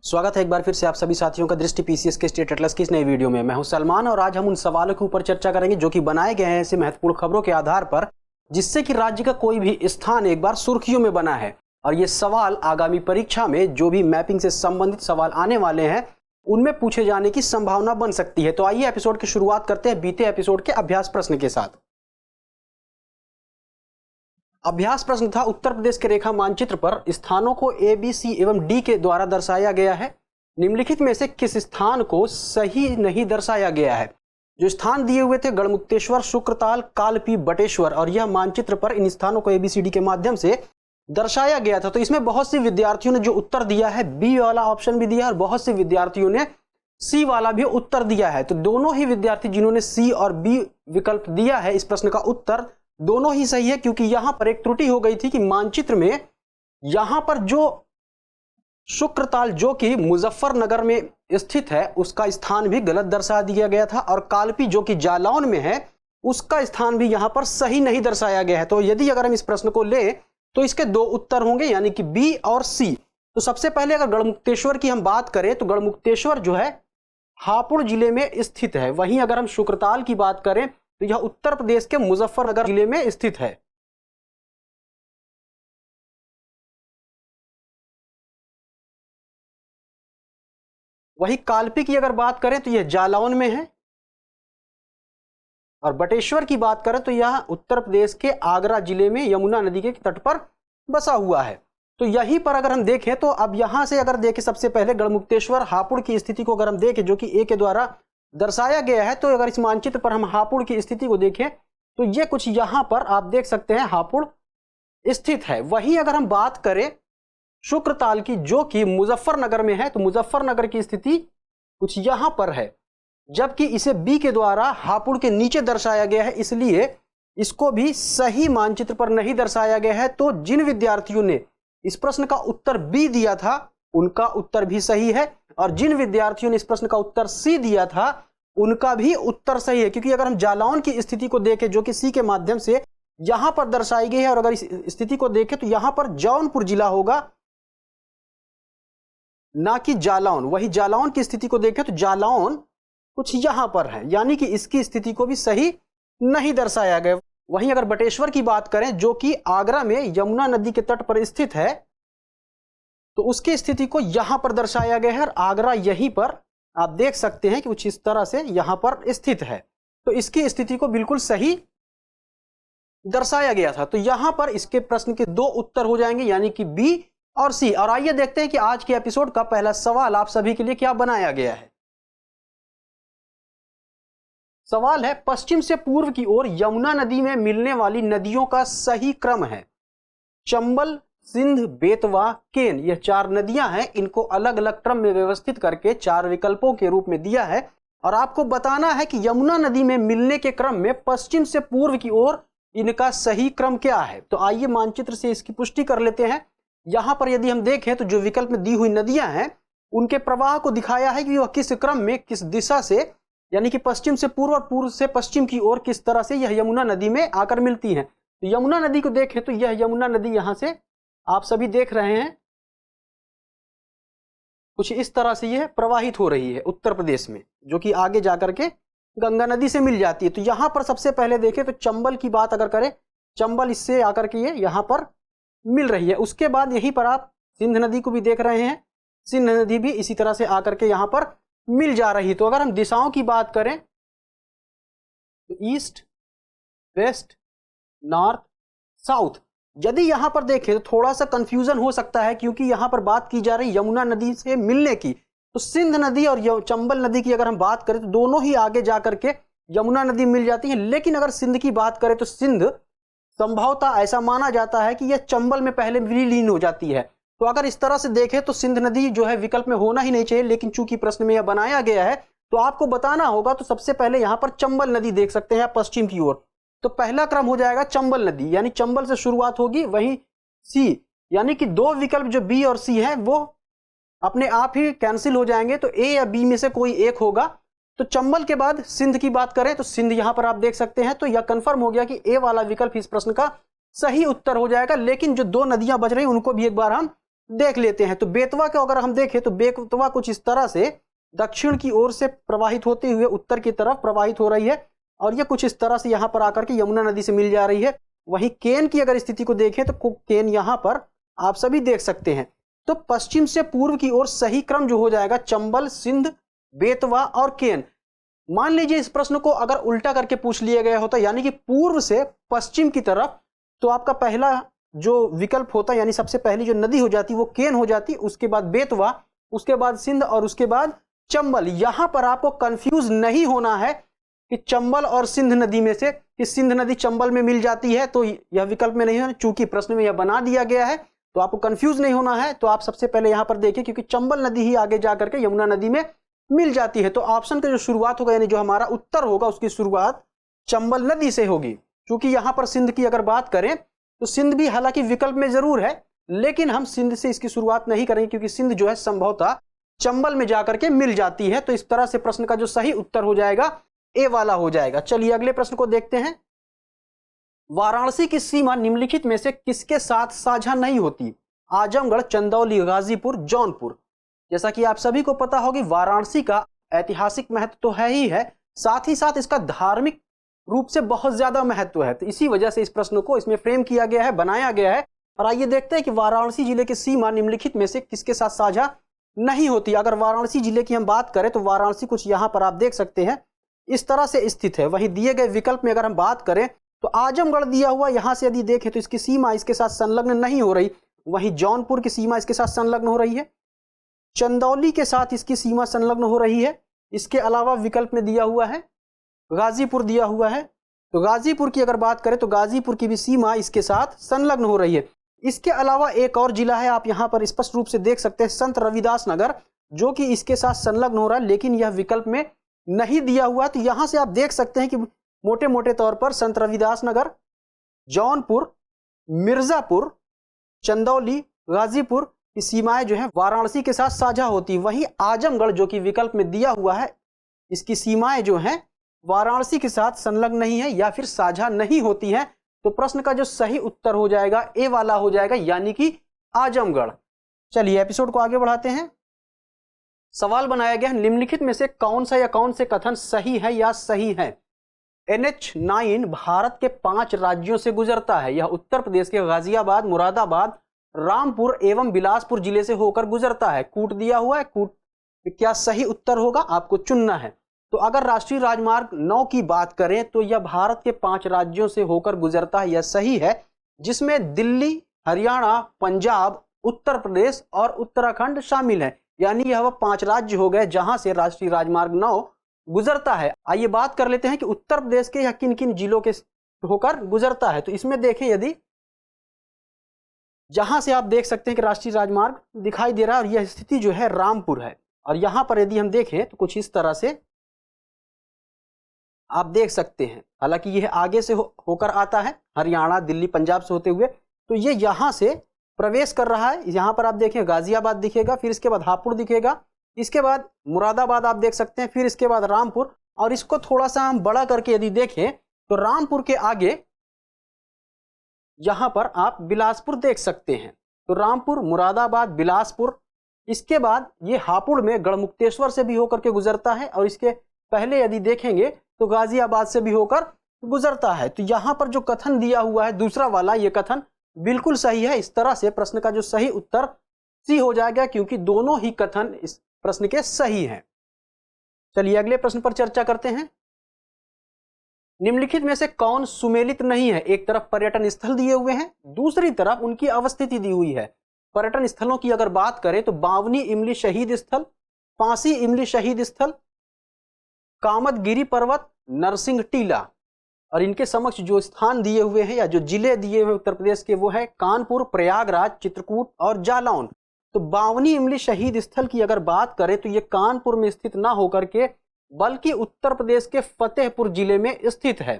स्वागत है एक बार फिर से आप सभी साथियों का दृष्टि पीसीएस के स्टेट एटलस की इस नई वीडियो में। मैं हूं सलमान और आज हम उन सवालों के ऊपर चर्चा करेंगे जो कि बनाए गए हैं ऐसे महत्वपूर्ण खबरों के आधार पर जिससे कि राज्य का कोई भी स्थान एक बार सुर्खियों में बना है। और ये सवाल आगामी परीक्षा में जो भी मैपिंग से संबंधित सवाल आने वाले हैं उनमें पूछे जाने की संभावना बन सकती है। तो आइए एपिसोड की शुरुआत करते हैं बीते एपिसोड के अभ्यास प्रश्न के साथ। अभ्यास प्रश्न था, उत्तर प्रदेश के रेखा मानचित्र पर स्थानों को ए, बी, सी एवं डी के द्वारा दर्शाया गया है। निम्नलिखित में से किस स्थान को सही नहीं दर्शाया गया है? जो स्थान दिए हुए थे गढ़मुक्तेश्वर, शुक्रताल, कालपी, बटेश्वर, और यह मानचित्र पर इन स्थानों को एबीसीडी के माध्यम से दर्शाया गया था। तो इसमें बहुत से विद्यार्थियों ने जो उत्तर दिया है बी वाला ऑप्शन भी दिया है और बहुत से विद्यार्थियों ने सी वाला भी उत्तर दिया है। तो दोनों ही विद्यार्थी जिन्होंने सी और बी विकल्प दिया है इस प्रश्न का उत्तर दोनों ही सही है, क्योंकि यहां पर एक त्रुटि हो गई थी कि मानचित्र में यहां पर जो शुक्रताल जो कि मुजफ्फरनगर में स्थित है उसका स्थान भी गलत दर्शा दिया गया था और कालपी जो कि जालौन में है उसका स्थान भी यहां पर सही नहीं दर्शाया गया है। तो यदि अगर हम इस प्रश्न को लें तो इसके दो उत्तर होंगे, यानी कि बी और सी। तो सबसे पहले अगर गढ़मुक्तेश्वर की हम बात करें तो गढ़मुक्तेश्वर जो है हापुड़ जिले में स्थित है। वहीं अगर हम शुक्रताल की बात करें तो यह उत्तर प्रदेश के मुजफ्फरनगर जिले में स्थित है। वही कालपी की अगर बात करें तो यह जालौन में है और बटेश्वर की बात करें तो यह उत्तर प्रदेश के आगरा जिले में यमुना नदी के तट पर बसा हुआ है। तो यहीं पर अगर हम देखें तो अब यहां से अगर देखें सबसे पहले गढ़मुक्तेश्वर हापुड़ की स्थिति को अगर हम देखें जो कि ए के द्वारा दर्शाया गया है, तो अगर इस मानचित्र पर हम हापुड़ की स्थिति को देखें तो ये कुछ यहां पर आप देख सकते हैं हापुड़ स्थित है। वहीं अगर हम बात करें शुक्रताल की जो कि मुजफ्फरनगर में है तो मुजफ्फरनगर की स्थिति कुछ यहां पर है, जबकि इसे बी के द्वारा हापुड़ के नीचे दर्शाया गया है, इसलिए इसको भी सही मानचित्र पर नहीं दर्शाया गया है। तो जिन विद्यार्थियों ने इस प्रश्न का उत्तर बी दिया था उनका उत्तर भी सही है और जिन विद्यार्थियों ने इस प्रश्न का उत्तर सी दिया था उनका भी उत्तर सही है, क्योंकि अगर हम जालौन की स्थिति को देखें जो कि सी के माध्यम से यहां पर दर्शाई गई है और अगर इस स्थिति को देखें तो यहां पर जौनपुर जिला होगा ना कि जालौन। वही जालौन की स्थिति को देखें तो जालौन कुछ यहां पर है, यानी कि इसकी स्थिति को भी सही नहीं दर्शाया गया। वहीं अगर बटेश्वर की बात करें जो कि आगरा में यमुना नदी के तट पर स्थित है तो उसकी स्थिति को यहां पर दर्शाया गया है और आगरा यहीं पर आप देख सकते हैं कि कुछ इस तरह से यहां पर स्थित है। तो इसकी स्थिति को बिल्कुल सही दर्शाया गया था। तो यहां पर इसके प्रश्न के दो उत्तर हो जाएंगे, यानी कि बी और सी। और आइए देखते हैं कि आज के एपिसोड का पहला सवाल आप सभी के लिए क्या बनाया गया है। सवाल है, पश्चिम से पूर्व की ओर यमुना नदी में मिलने वाली नदियों का सही क्रम है। चंबल, सिंध, बेतवा, केन, यह चार नदियां हैं। इनको अलग अलग क्रम में व्यवस्थित करके चार विकल्पों के रूप में दिया है और आपको बताना है कि यमुना नदी में मिलने के क्रम में पश्चिम से पूर्व की ओर इनका सही क्रम क्या है। तो आइए मानचित्र से इसकी पुष्टि कर लेते हैं। यहां पर यदि हम देखें तो जो विकल्प में दी हुई नदियां हैं उनके प्रवाह को दिखाया है कि वह किस क्रम में किस दिशा से, यानी कि पश्चिम से पूर्व और पूर्व से पश्चिम की ओर किस तरह से यह यमुना नदी में आकर मिलती हैं। तो यमुना नदी को देखें तो यह यमुना नदी यहां से आप सभी देख रहे हैं कुछ इस तरह से यह प्रवाहित हो रही है उत्तर प्रदेश में, जो कि आगे जाकर के गंगा नदी से मिल जाती है। तो यहां पर सबसे पहले देखें तो चंबल की बात अगर करें, चंबल इससे आकर के ये यहां पर मिल रही है। उसके बाद यहीं पर आप सिंध नदी को भी देख रहे हैं, सिंध नदी भी इसी तरह से आकर के यहां पर मिल जा रही है। तो अगर हम दिशाओं की बात करें तो ईस्ट, वेस्ट, नॉर्थ, साउथ, यदि यहां पर देखें तो थोड़ा सा कंफ्यूजन हो सकता है, क्योंकि यहां पर बात की जा रही यमुना नदी से मिलने की। तो सिंध नदी और चंबल नदी की अगर हम बात करें तो दोनों ही आगे जाकर के यमुना नदी मिल जाती है। लेकिन अगर सिंध की बात करें तो सिंध संभवतः ऐसा माना जाता है कि यह चंबल में पहले विलीन हो जाती है। तो अगर इस तरह से देखें तो सिंध नदी जो है विकल्प में होना ही नहीं चाहिए, लेकिन चूंकि प्रश्न में यह बनाया गया है तो आपको बताना होगा। तो सबसे पहले यहां पर चंबल नदी देख सकते हैं पश्चिम की ओर, तो पहला क्रम हो जाएगा चंबल नदी, यानी चंबल से शुरुआत होगी। वहीं सी, यानी कि दो विकल्प जो बी और सी है वो अपने आप ही कैंसिल हो जाएंगे, तो ए या बी में से कोई एक होगा। तो चंबल के बाद सिंध की बात करें तो सिंध यहां पर आप देख सकते हैं। तो यह कंफर्म हो गया कि ए वाला विकल्प इस प्रश्न का सही उत्तर हो जाएगा। लेकिन जो दो नदियां बच रही उनको भी एक बार हम देख लेते हैं। तो बेतवा को अगर हम देखें तो बेतवा कुछ इस तरह से दक्षिण की ओर से प्रवाहित होते हुए उत्तर की तरफ प्रवाहित हो रही है और ये कुछ इस तरह से यहाँ पर आकर के यमुना नदी से मिल जा रही है। वहीं केन की अगर स्थिति को देखें तो केन यहाँ पर आप सभी देख सकते हैं। तो पश्चिम से पूर्व की ओर सही क्रम जो हो जाएगा चंबल, सिंध, बेतवा और केन। मान लीजिए इस प्रश्न को अगर उल्टा करके पूछ लिया गया होता, यानी कि पूर्व से पश्चिम की तरफ, तो आपका पहला जो विकल्प होता यानी सबसे पहली जो नदी हो जाती वो केन हो जाती, उसके बाद बेतवा, उसके बाद सिंध और उसके बाद चंबल। यहां पर आपको कंफ्यूज नहीं होना है कि चंबल और सिंध नदी में से कि सिंध नदी चंबल में मिल जाती है तो यह विकल्प में नहीं है, चूंकि प्रश्न में यह बना दिया गया है तो आपको कंफ्यूज नहीं होना है। तो आप सबसे पहले यहां पर देखिए, क्योंकि चंबल नदी ही आगे जाकर के यमुना नदी में मिल जाती है। तो ऑप्शन का जो शुरुआत होगा यानी जो हमारा उत्तर होगा उसकी शुरुआत चंबल नदी से होगी। क्योंकि यहां पर सिंध की अगर बात करें तो सिंध भी हालांकि विकल्प में जरूर है, लेकिन हम सिंध से इसकी शुरुआत नहीं करेंगे क्योंकि सिंध जो है संभवतः चंबल में जाकर के मिल जाती है। तो इस तरह से प्रश्न का जो सही उत्तर हो जाएगा ए वाला हो जाएगा। चलिए अगले प्रश्न को देखते हैं। वाराणसी की सीमा निम्नलिखित में से किसके साथ साझा नहीं होती? आजमगढ़, चंदौली, गाजीपुर, जौनपुर। जैसा कि आप सभी को पता होगी वाराणसी का ऐतिहासिक महत्व तो है ही है, साथ ही साथ इसका धार्मिक रूप से बहुत ज्यादा महत्व है। तो इसी वजह से इस प्रश्न को इसमें फ्रेम किया गया है, बनाया गया है। और आइए देखते हैं कि वाराणसी जिले की सीमा निम्नलिखित में से किसके साथ साझा नहीं होती। अगर वाराणसी जिले की हम बात करें तो वाराणसी कुछ यहां पर आप देख सकते हैं इस तरह से स्थित है। वहीं दिए गए विकल्प में अगर हम बात करें तो आजमगढ़ दिया हुआ, यहां से यदि देखें तो इसकी सीमा इसके साथ संलग्न नहीं हो रही। वहीं जौनपुर की सीमा इसके साथ संलग्न हो रही है, चंदौली के साथ इसकी सीमा संलग्न हो रही है। इसके अलावा विकल्प में दिया हुआ है गाजीपुर दिया हुआ है, तो गाजीपुर की अगर बात करें तो गाजीपुर की भी सीमा इसके साथ संलग्न हो रही है। इसके अलावा एक और जिला है, आप यहां पर स्पष्ट रूप से देख सकते हैं संत रविदास नगर, जो कि इसके साथ संलग्न हो रहा है, लेकिन यह विकल्प में नहीं दिया हुआ। तो यहां से आप देख सकते हैं कि मोटे मोटे तौर पर संत रविदास नगर, जौनपुर, मिर्जापुर, चंदौली, गाजीपुर की सीमाएं जो है वाराणसी के साथ साझा होती। वहीं आजमगढ़ जो कि विकल्प में दिया हुआ है, इसकी सीमाएं जो हैं वाराणसी के साथ संलग्न नहीं है या फिर साझा नहीं होती हैं। तो प्रश्न का जो सही उत्तर हो जाएगा ए वाला हो जाएगा, यानी कि आजमगढ़। चलिए एपिसोड को आगे बढ़ाते हैं। सवाल बनाया गया है निम्नलिखित में से कौन सा या कौन से कथन सही है या सही है? NH9 भारत के 5 राज्यों से गुजरता है। यह उत्तर प्रदेश के गाजियाबाद, मुरादाबाद, रामपुर एवं बिलासपुर जिले से होकर गुजरता है। कूट दिया हुआ है, कूट क्या सही उत्तर होगा आपको चुनना है। तो अगर राष्ट्रीय राजमार्ग 9 की बात करें तो यह भारत के 5 राज्यों से होकर गुजरता है, यह सही है, जिसमें दिल्ली, हरियाणा, पंजाब, उत्तर प्रदेश और उत्तराखंड शामिल है। यानी यह वह 5 राज्य हो गए जहां से राष्ट्रीय राजमार्ग 9 गुजरता है। आइए बात कर लेते हैं कि उत्तर प्रदेश के या किन किन जिलों के होकर गुजरता है। तो इसमें देखें, यदि जहां से आप देख सकते हैं कि राष्ट्रीय राजमार्ग दिखाई दे रहा है और यह स्थिति जो है रामपुर है, और यहां पर यदि हम देखें तो कुछ इस तरह से आप देख सकते हैं। हालांकि यह आगे से होकर आता है, हरियाणा, दिल्ली, पंजाब से होते हुए, तो ये यहां से प्रवेश कर रहा है। यहां पर आप देखें गाजियाबाद दिखेगा, फिर इसके बाद हापुड़ दिखेगा, इसके बाद मुरादाबाद आप देख सकते हैं, फिर इसके बाद रामपुर। और इसको थोड़ा सा हम बड़ा करके यदि देखें तो रामपुर के आगे यहां पर आप बिलासपुर देख सकते हैं। तो रामपुर, मुरादाबाद, बिलासपुर, इसके बाद ये हापुड़ में गढ़मुक्तेश्वर से भी होकर के गुजरता है, और इसके पहले यदि देखेंगे तो गाजियाबाद से भी होकर गुजरता है। तो यहां पर जो कथन दिया हुआ है दूसरा वाला, ये कथन बिल्कुल सही है। इस तरह से प्रश्न का जो सही उत्तर सी हो जाएगा, क्योंकि दोनों ही कथन इस प्रश्न के सही हैं। चलिए अगले प्रश्न पर चर्चा करते हैं। निम्नलिखित में से कौन सुमेलित नहीं है? एक तरफ पर्यटन स्थल दिए हुए हैं, दूसरी तरफ उनकी अवस्थिति दी हुई है। पर्यटन स्थलों की अगर बात करें तो बावनी इमली शहीद स्थल, पांसी इमली शहीद स्थल, कामदगिरी पर्वत, नरसिंह टीला। और इनके समक्ष जो स्थान दिए हुए हैं या जो जिले दिए हुए उत्तर प्रदेश के वो है कानपुर, प्रयागराज, चित्रकूट और जालौन। तो बावनी इमली शहीद स्थल की अगर बात करें तो ये कानपुर में स्थित ना होकर के बल्कि उत्तर प्रदेश के फतेहपुर जिले में स्थित है।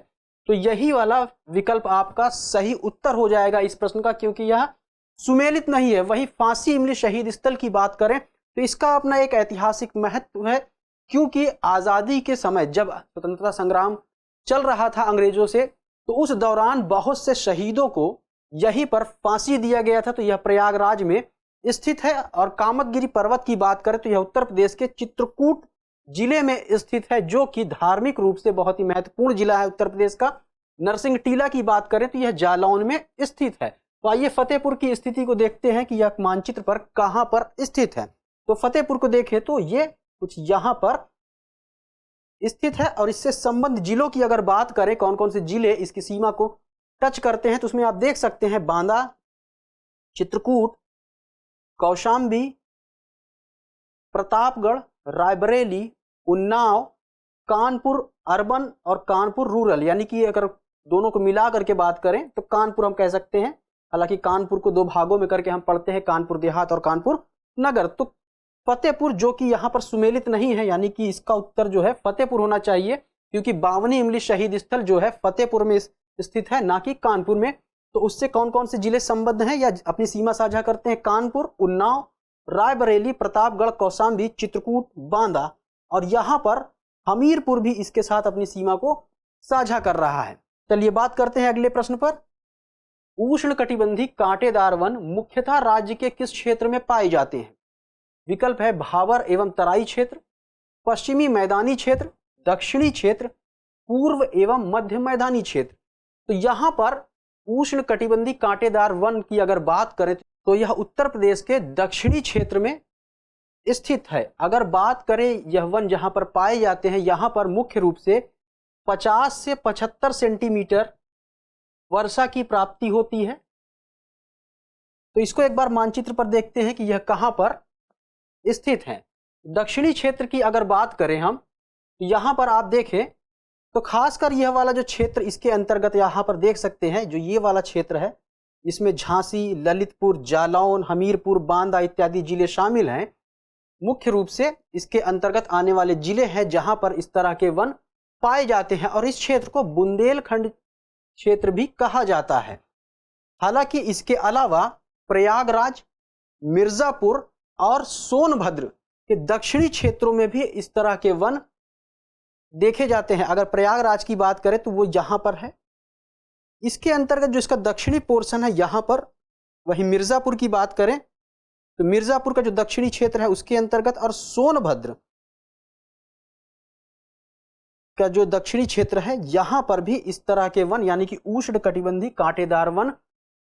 तो यही वाला विकल्प आपका सही उत्तर हो जाएगा इस प्रश्न का, क्योंकि यह सुमेलित नहीं है। वहीं फांसी इमली शहीद स्थल की बात करें तो इसका अपना एक ऐतिहासिक महत्व है, क्योंकि आज़ादी के समय जब स्वतंत्रता संग्राम चल रहा था अंग्रेजों से, तो उस दौरान बहुत से शहीदों को यहीं पर फांसी दिया गया था। तो यह प्रयागराज में स्थित है। और कामतगिरी पर्वत की बात करें तो यह उत्तर प्रदेश के चित्रकूट जिले में स्थित है, जो कि धार्मिक रूप से बहुत ही महत्वपूर्ण जिला है उत्तर प्रदेश का। नरसिंह टीला की बात करें तो यह जालौन में स्थित है। तो आइए फतेहपुर की स्थिति को देखते हैं कि यह मानचित्र पर कहां पर स्थित है। तो फतेहपुर को देखें तो ये कुछ यहां पर स्थित है। और इससे संबंधित जिलों की अगर बात करें, कौन कौन से जिले इसकी सीमा को टच करते हैं, तो उसमें आप देख सकते हैं बांदा, चित्रकूट, कौशाम्बी, प्रतापगढ़, रायबरेली, उन्नाव, कानपुर अर्बन और कानपुर रूरल। यानी कि अगर दोनों को मिला करके बात करें तो कानपुर हम कह सकते हैं। हालांकि कानपुर को दो भागों में करके हम पढ़ते हैं, कानपुर देहात और कानपुर नगर। तो फतेहपुर जो कि यहाँ पर सुमेलित नहीं है, यानी कि इसका उत्तर जो है फतेहपुर होना चाहिए, क्योंकि 52वीं इमली शहीद स्थल जो है फतेहपुर में स्थित है, ना कि कानपुर में। तो उससे कौन कौन से जिले संबद्ध हैं या अपनी सीमा साझा करते हैं? कानपुर, उन्नाव, रायबरेली, प्रतापगढ़, कौशाम्बी, चित्रकूट, बांदा, और यहाँ पर हमीरपुर भी इसके साथ अपनी सीमा को साझा कर रहा है। चलिए बात करते हैं अगले प्रश्न पर। उष्णकटिबंधीय कांटेदार वन मुख्यतः राज्य के किस क्षेत्र में पाए जाते हैं? विकल्प है भाबर एवं तराई क्षेत्र, पश्चिमी मैदानी क्षेत्र, दक्षिणी क्षेत्र, पूर्व एवं मध्य मैदानी क्षेत्र। तो यहां पर उष्णकटिबंधीय कांटेदार वन की अगर बात करें तो यह उत्तर प्रदेश के दक्षिणी क्षेत्र में स्थित है। अगर बात करें यह वन जहां पर पाए जाते हैं, यहां पर मुख्य रूप से 50 से 75 सेंटीमीटर वर्षा की प्राप्ति होती है। तो इसको एक बार मानचित्र पर देखते हैं कि यह कहां पर स्थित है। दक्षिणी क्षेत्र की अगर बात करें हम, तो यहां पर आप देखें तो खासकर यह वाला जो क्षेत्र इसके अंतर्गत यहां पर देख सकते हैं, जो ये वाला क्षेत्र है, इसमें झांसी, ललितपुर, जालौन, हमीरपुर, बांदा इत्यादि जिले शामिल हैं। मुख्य रूप से इसके अंतर्गत आने वाले जिले हैं जहां पर इस तरह के वन पाए जाते हैं, और इस क्षेत्र को बुंदेलखंड क्षेत्र भी कहा जाता है। हालांकि इसके अलावा प्रयागराज, मिर्जापुर और सोनभद्र के दक्षिणी क्षेत्रों में भी इस तरह के वन देखे जाते हैं। अगर प्रयागराज की बात करें तो वो यहां पर है, इसके अंतर्गत जो इसका दक्षिणी पोर्शन है यहां पर। वहीं मिर्जापुर की बात करें तो मिर्जापुर का जो दक्षिणी क्षेत्र है उसके अंतर्गत, और सोनभद्र का जो दक्षिणी क्षेत्र है यहां पर भी इस तरह के वन यानी कि उष्णकटिबंधीय कांटेदार वन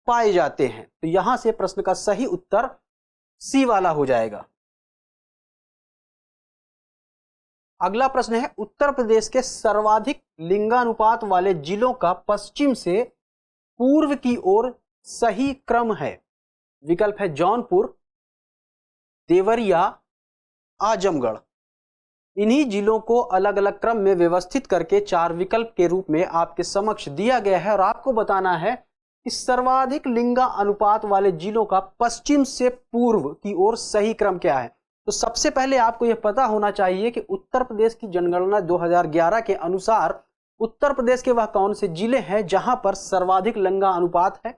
पाए जाते हैं। तो यहां से प्रश्न का सही उत्तर सी वाला हो जाएगा। अगला प्रश्न है, उत्तर प्रदेश के सर्वाधिक लिंगानुपात वाले जिलों का पश्चिम से पूर्व की ओर सही क्रम है। विकल्प है जौनपुर, देवरिया, आजमगढ़। इन्हीं जिलों को अलग अलग क्रम में व्यवस्थित करके 4 विकल्प के रूप में आपके समक्ष दिया गया है, और आपको बताना है कि सर्वाधिक लिंगा अनुपात वाले जिलों का पश्चिम से पूर्व की ओर सही क्रम क्या है। तो सबसे पहले आपको यह पता होना चाहिए कि उत्तर प्रदेश की जनगणना 2011 के अनुसार उत्तर प्रदेश के वह कौन से जिले हैं जहां पर सर्वाधिक लिंगा अनुपात है।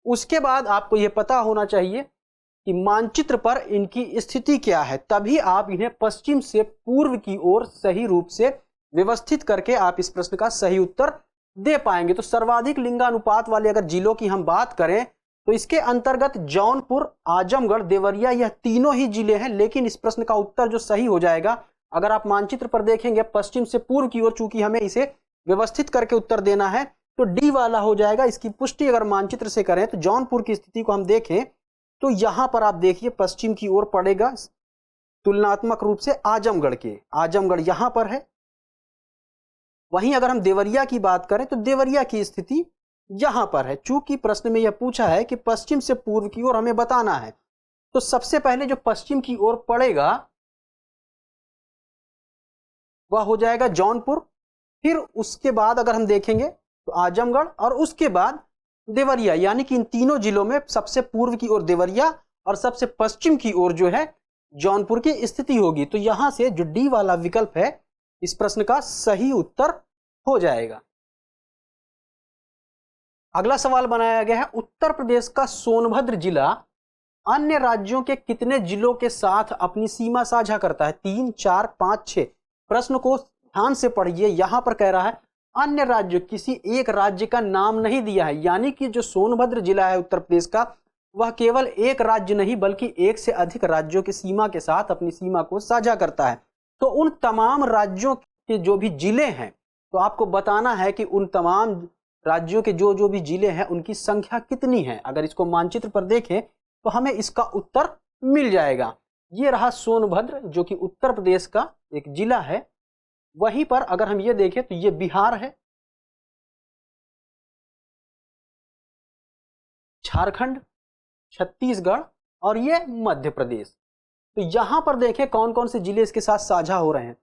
उसके बाद आपको यह पता होना चाहिए कि मानचित्र पर इनकी स्थिति क्या है, तभी आप इन्हें पश्चिम से पूर्व की ओर सही रूप से व्यवस्थित करके आप इस प्रश्न का सही उत्तर दे पाएंगे। तो सर्वाधिक लिंगानुपात वाले अगर जिलों की हम बात करें तो इसके अंतर्गत जौनपुर, आजमगढ़, देवरिया यह तीनों ही जिले हैं। लेकिन इस प्रश्न का उत्तर जो सही हो जाएगा, अगर आप मानचित्र पर देखेंगे पश्चिम से पूर्व की ओर, चूंकि हमें इसे व्यवस्थित करके उत्तर देना है, तो डी वाला हो जाएगा। इसकी पुष्टि अगर मानचित्र से करें तो जौनपुर की स्थिति को हम देखें तो यहां पर आप देखिए पश्चिम की ओर पड़ेगा तुलनात्मक रूप से आजमगढ़ के। आजमगढ़ यहां पर है। वहीं अगर हम देवरिया की बात करें तो देवरिया की स्थिति यहां पर है। चूंकि प्रश्न में यह पूछा है कि पश्चिम से पूर्व की ओर हमें बताना है, तो सबसे पहले जो पश्चिम की ओर पड़ेगा वह हो जाएगा जौनपुर, फिर उसके बाद अगर हम देखेंगे तो आजमगढ़, और उसके बाद देवरिया। यानी कि इन तीनों जिलों में सबसे पूर्व की ओर देवरिया और सबसे पश्चिम की ओर जो है जौनपुर की स्थिति होगी। तो यहां से जो डी वाला विकल्प है इस प्रश्न का सही उत्तर हो जाएगा। अगला सवाल बनाया गया है, उत्तर प्रदेश का सोनभद्र जिला अन्य राज्यों के कितने जिलों के साथ अपनी सीमा साझा करता है? 3, 4, 5, 6। प्रश्न को ध्यान से पढ़िए। यहां पर कह रहा है अन्य राज्य, किसी एक राज्य का नाम नहीं दिया है। यानी कि जो सोनभद्र जिला है उत्तर प्रदेश का, वह केवल एक राज्य नहीं बल्कि एक से अधिक राज्यों की सीमा के साथ अपनी सीमा को साझा करता है। तो उन तमाम राज्यों के जो भी जिले हैं, तो आपको बताना है कि उन तमाम राज्यों के जो जो भी जिले हैं उनकी संख्या कितनी है। अगर इसको मानचित्र पर देखें तो हमें इसका उत्तर मिल जाएगा। ये रहा सोनभद्र, जो कि उत्तर प्रदेश का एक जिला है। वहीं पर अगर हम ये देखें तो ये बिहार है, झारखंड, छत्तीसगढ़ और ये मध्य प्रदेश। तो यहां पर देखें कौन कौन से जिले इसके साथ साझा हो रहे हैं।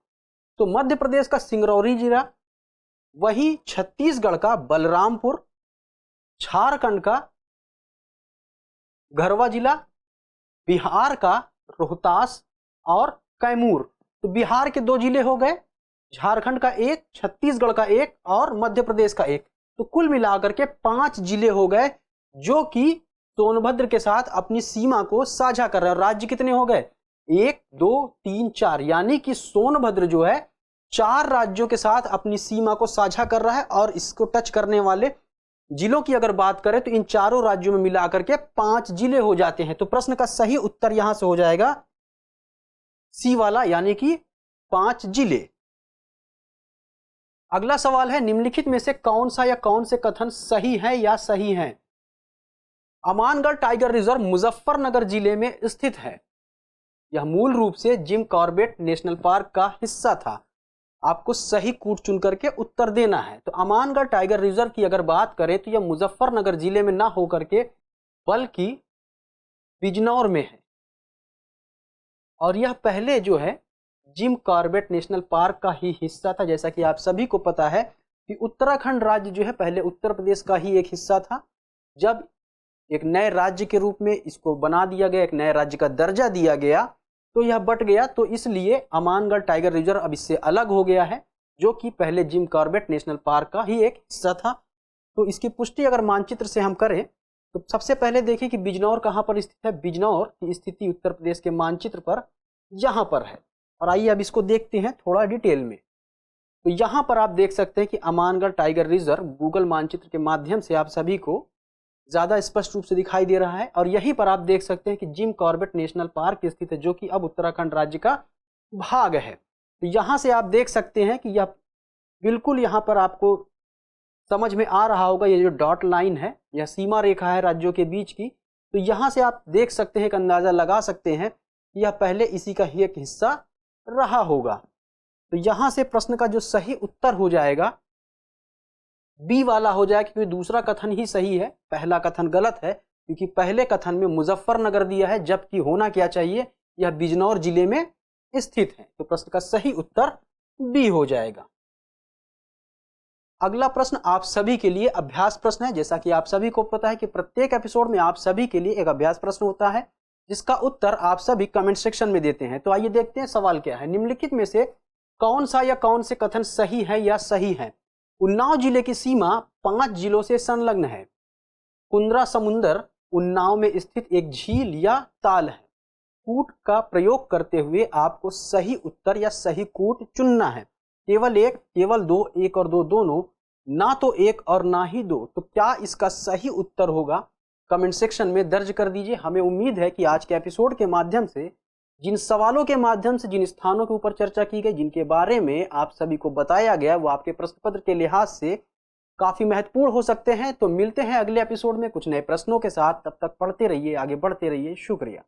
तो मध्य प्रदेश का सिंगरौली जिला, वही छत्तीसगढ़ का बलरामपुर, झारखंड का गढ़वा जिला, बिहार का रोहतास और कैमूर। तो बिहार के 2 जिले हो गए, झारखंड का 1, छत्तीसगढ़ का 1 और मध्य प्रदेश का 1। तो कुल मिलाकर के 5 जिले हो गए जो कि सोनभद्र के साथ अपनी सीमा को साझा कर रहे हैं। राज्य कितने हो गए? 1, 2, 3, 4, यानी कि सोनभद्र जो है 4 राज्यों के साथ अपनी सीमा को साझा कर रहा है। और इसको टच करने वाले जिलों की अगर बात करें तो इन चारों राज्यों में मिलाकर के 5 जिले हो जाते हैं। तो प्रश्न का सही उत्तर यहां से हो जाएगा सी वाला, यानी कि 5 जिले। अगला सवाल है, निम्नलिखित में से कौन सा या कौन से कथन सही है या सही है? अमानगढ़ टाइगर रिजर्व मुजफ्फरनगर जिले में स्थित है। यह मूल रूप से जिम कॉर्बेट नेशनल पार्क का हिस्सा था। आपको सही कूट चुन करके उत्तर देना है। तो अमानगढ़ टाइगर रिजर्व की अगर बात करें तो यह मुजफ्फरनगर जिले में ना होकर के बल्कि बिजनौर में है। और यह पहले जो है जिम कॉर्बेट नेशनल पार्क का ही हिस्सा था। जैसा कि आप सभी को पता है कि उत्तराखंड राज्य जो है पहले उत्तर प्रदेश का ही एक हिस्सा था। जब एक नए राज्य के रूप में इसको बना दिया गया, एक नए राज्य का दर्जा दिया गया, तो यह बट गया। तो इसलिए अमानगढ़ टाइगर रिजर्व अब इससे अलग हो गया है, जो कि पहले जिम कॉर्बेट नेशनल पार्क का ही एक हिस्सा था। तो इसकी पुष्टि अगर मानचित्र से हम करें तो सबसे पहले देखिए कि बिजनौर कहाँ पर स्थित है। बिजनौर की स्थिति उत्तर प्रदेश के मानचित्र पर यहाँ पर है। और आइए अब इसको देखते हैं थोड़ा डिटेल में। तो यहाँ पर आप देख सकते हैं कि अमानगढ़ टाइगर रिजर्व गूगल मानचित्र के माध्यम से आप सभी को ज़्यादा स्पष्ट रूप से दिखाई दे रहा है। और यहीं पर आप देख सकते हैं कि जिम कॉर्बेट नेशनल पार्क स्थित है, जो कि अब उत्तराखंड राज्य का भाग है। तो यहाँ से आप देख सकते हैं कि यह बिल्कुल यहाँ पर आपको समझ में आ रहा होगा। ये जो डॉट लाइन है यह सीमा रेखा है राज्यों के बीच की। तो यहाँ से आप देख सकते हैं, एक अंदाज़ा लगा सकते हैं कि यह पहले इसी का ही एक हिस्सा रहा होगा। तो यहाँ से प्रश्न का जो सही उत्तर हो जाएगा बी वाला हो जाएगा, क्योंकि दूसरा कथन ही सही है, पहला कथन गलत है। क्योंकि पहले कथन में मुजफ्फरनगर दिया है, जबकि होना क्या चाहिए, यह बिजनौर जिले में स्थित है। तो प्रश्न का सही उत्तर बी हो जाएगा। अगला प्रश्न आप सभी के लिए अभ्यास प्रश्न है। जैसा कि आप सभी को पता है कि प्रत्येक एपिसोड में आप सभी के लिए एक अभ्यास प्रश्न होता है, जिसका उत्तर आप सभी कमेंट सेक्शन में देते हैं। तो आइए देखते हैं सवाल क्या है। निम्नलिखित में से कौन सा या कौन से कथन सही है या सही है? उन्नाव जिले की सीमा 5 जिलों से संलग्न है। कुंद्रा समुंदर उन्नाव में स्थित एक झील या ताल है। कूट का प्रयोग करते हुए आपको सही उत्तर या सही कूट चुनना है। केवल 1, केवल 2, 1 और 2 दोनों, ना तो 1 और ना ही 2। तो क्या इसका सही उत्तर होगा? कमेंट सेक्शन में दर्ज कर दीजिए। हमें उम्मीद है कि आज के एपिसोड के माध्यम से, जिन सवालों के माध्यम से, जिन स्थानों के ऊपर चर्चा की गई, जिनके बारे में आप सभी को बताया गया, वो आपके प्रश्न पत्र के लिहाज से काफी महत्वपूर्ण हो सकते हैं। तो मिलते हैं अगले एपिसोड में कुछ नए प्रश्नों के साथ। तब तक पढ़ते रहिए, आगे बढ़ते रहिए। शुक्रिया।